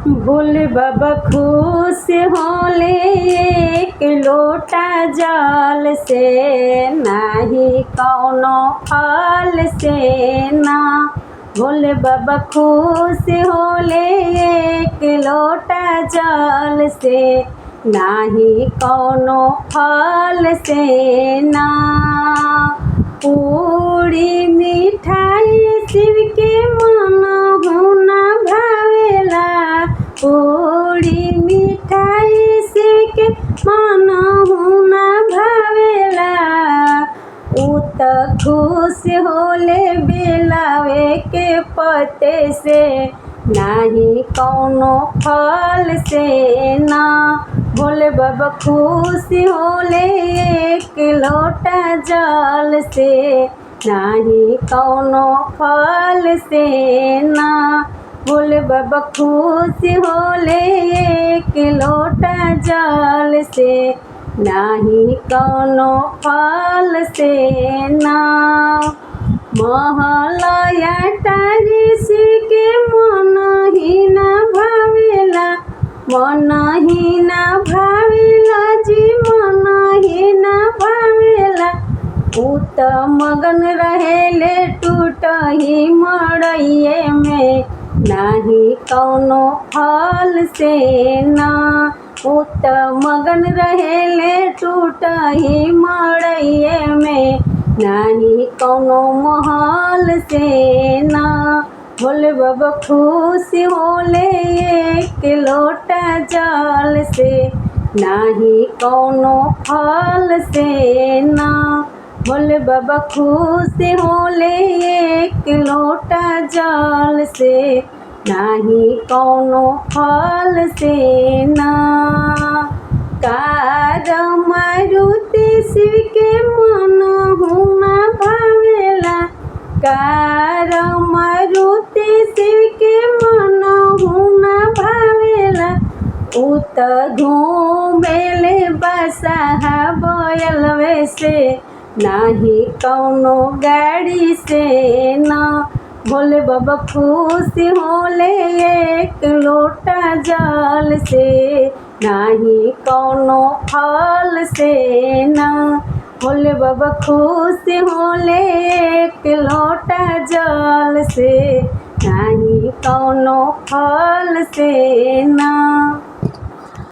भोले बाबा खुश होले एक लोटा जल से, नाही कौनो फल से ना। भोले बाबा खुश होले एक लोटा जल से, नाही कौनो फल से ना। पूरी मिठाई शिव के मनहु ना भावेला, पूरी मिठाई शिव के मनहु ना भावेला। उ त खुश होले बेलावे के पते से, नाही कौनो फल से ना। भोले बाबा खुश होले एक लोटा जल से, नाही कौनो फल से ना। भोले बाबा खुश होले एक लोटा जल से, नाही कौनो फल से ना। महलया टारी शिव के मनहि ना भावेला, मनहि ना भावेला जी, मनहि ना भावेला। उ त मगन रहेले टूटही मड़इये में, नाही कौनो फल से ना। उ त मगन रहेले टूटही मड़इये में, नाही कौनो महल से ना। भोले बाबा खुश होले एक लोटा जल से, नाही कौनो फल से ना। भोले बाबा खुश होले एक लोटा जल से, नाही कौनो फल से ना। कार मारुति शिव के मनहु ना भावेला, कार मारुति शिव के मनहु ना भावेला। उ त घूमेले बसहा बैलवे से, नाही कौनो गाड़ी से ना। भोले बाबा खुश होले एक लोटा जल से, नाही कौनो फल से ना। भोले बाबा खुश होले एक लोटा जल से, नाही कौनो फल से ना।